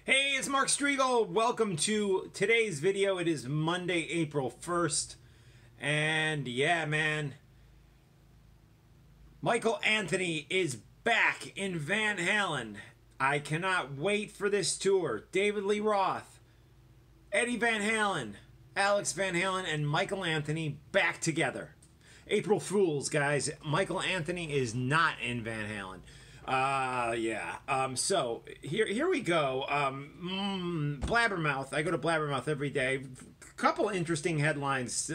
Hey, it's Mark Strigl. Welcome to today's video. It is Monday, April 1st. And yeah, man, Michael Anthony is back in Van Halen. I cannot wait for this tour. David Lee Roth, Eddie Van Halen, Alex Van Halen, and Michael Anthony back together. April Fools, guys. Michael Anthony is not in Van Halen. So here we go. Blabbermouth. I go to Blabbermouth every day. Couple interesting headlines.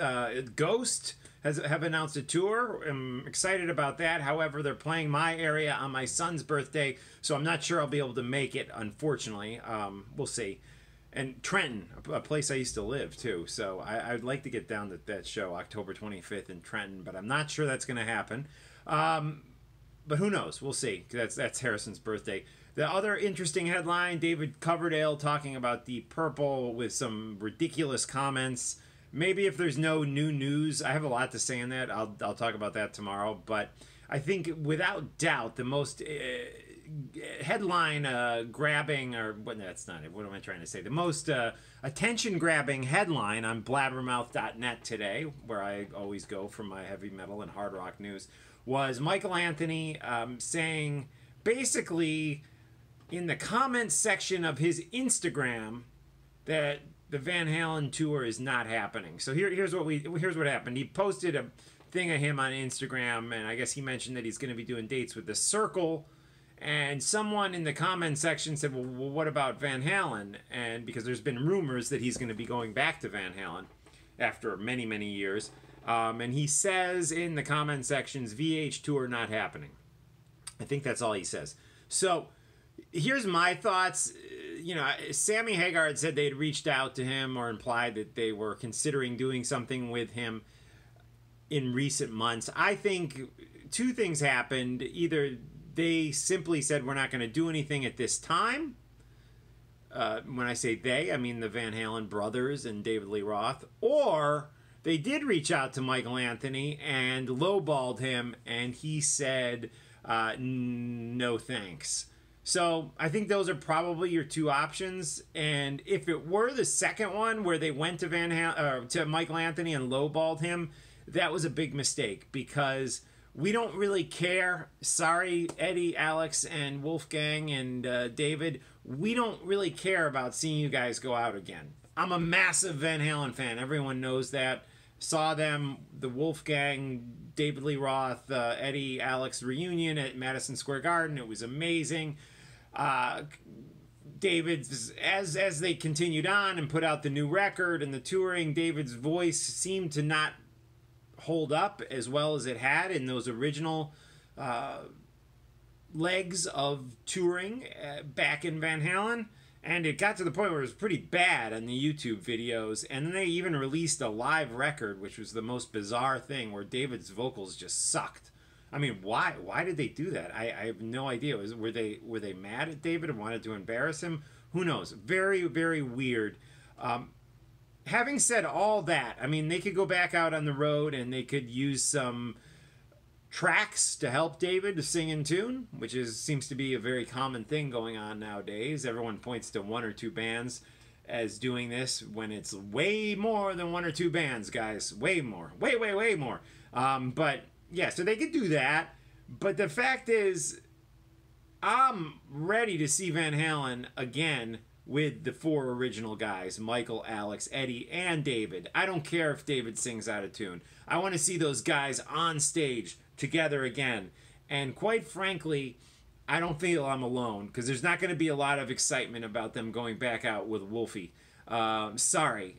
Ghost have announced a tour. I'm excited about that. However, they're playing my area on my son's birthday, so I'm not sure I'll be able to make it, unfortunately. We'll see. And Trenton, a place I used to live too, so I'd like to get down to that show October 25th in Trenton, but I'm not sure that's going to happen. But who knows? We'll see. That's Harrison's birthday. The other interesting headline, David Coverdale talking about Deep Purple with some ridiculous comments. Maybe if there's no new news, I have a lot to say on that. I'll talk about that tomorrow. But I think without doubt the most headline grabbing, or what? That's not it. What am I trying to say? The most attention grabbing headline on blabbermouth.net today, where I always go for my heavy metal and hard rock news, was Michael Anthony saying basically in the comments section of his Instagram that the Van Halen tour is not happening. So here's what happened. He posted a thing of him on Instagram, and I guess he mentioned that he's going to be doing dates with the Circle. And someone in the comment section said, well, what about Van Halen? And because there's been rumors that he's going to be going back to Van Halen after many, many years. And he says in the comment sections, VH tour not happening. I think that's all he says. So here's my thoughts. You know, Sammy Hagar had said they had reached out to him or implied that they were considering doing something with him in recent months. I think two things happened. Either they simply said, we're not going to do anything at this time. When I say they, I mean the Van Halen brothers and David Lee Roth. Or they did reach out to Michael Anthony and lowballed him, and he said, no thanks. So I think those are probably your two options. And if it were the second one, where they went to to Michael Anthony and lowballed him, that was a big mistake, because we don't really care. Sorry, Eddie, Alex, and Wolfgang, and David. We don't really care about seeing you guys go out again. I'm a massive Van Halen fan. Everyone knows that. Saw them, the Wolfgang, David Lee Roth, Eddie, Alex reunion at Madison Square Garden. It was amazing. David's, as they continued on and put out the new record and the touring, David's voice seemed to not hold up as well as it had in those original legs of touring back in Van Halen. And it got to the point where it was pretty bad on the YouTube videos. And then they even released a live record, which was the most bizarre thing, where David's vocals just sucked. I mean, why? Why did they do that? I have no idea. Were they mad at David and wanted to embarrass him? Who knows? Very, very weird. Having said all that, I mean, they could go back out on the road and they could use some tracks to help David to sing in tune, which seems to be a very common thing going on nowadays. Everyone points to one or two bands as doing this when it's way more than one or two bands, guys. Way more. Way more. But yeah, so they could do that. But the fact is, I'm ready to see Van Halen again with the four original guys, Michael, Alex, Eddie, and David. I don't care if David sings out of tune. I want to see those guys on stage together again. And quite frankly, I don't feel I'm alone, because there's not going to be a lot of excitement about them going back out with Wolfie. Sorry.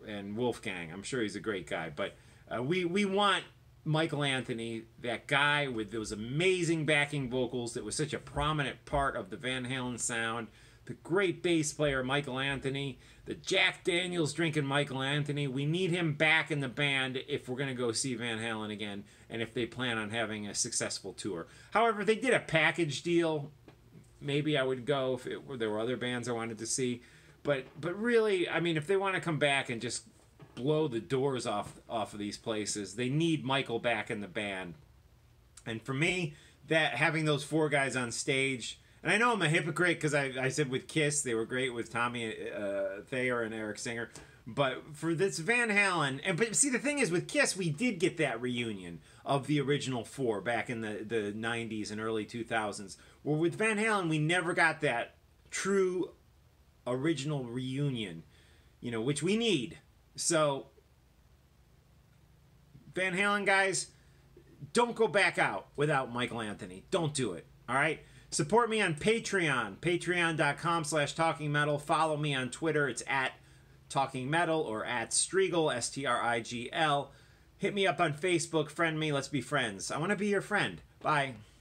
And Wolfgang, I'm sure he's a great guy. But we want Michael Anthony, that guy with those amazing backing vocals that was such a prominent part of the Van Halen sound. The great bass player, Michael Anthony. The Jack Daniels drinking Michael Anthony. We need him back in the band if we're going to go see Van Halen again, and if they plan on having a successful tour. However, if they did a package deal, maybe I would go if there were other bands I wanted to see. But really, I mean, if they want to come back and just blow the doors off of these places, they need Michael back in the band. And for me, that having those four guys on stage And I know I'm a hypocrite because I said with Kiss they were great with Tommy Thayer and Eric Singer, but for this Van Halen, but see the thing is with Kiss we did get that reunion of the original four back in the 90s and early 2000s. Where with Van Halen we never got that true original reunion, which we need. So Van Halen guys, don't go back out without Michael Anthony. Don't do it. All right. Support me on Patreon, patreon.com/talkingmetal. Follow me on Twitter. It's at Talking Metal or at Strigl, Strigl. Hit me up on Facebook. Friend me. Let's be friends. I want to be your friend. Bye.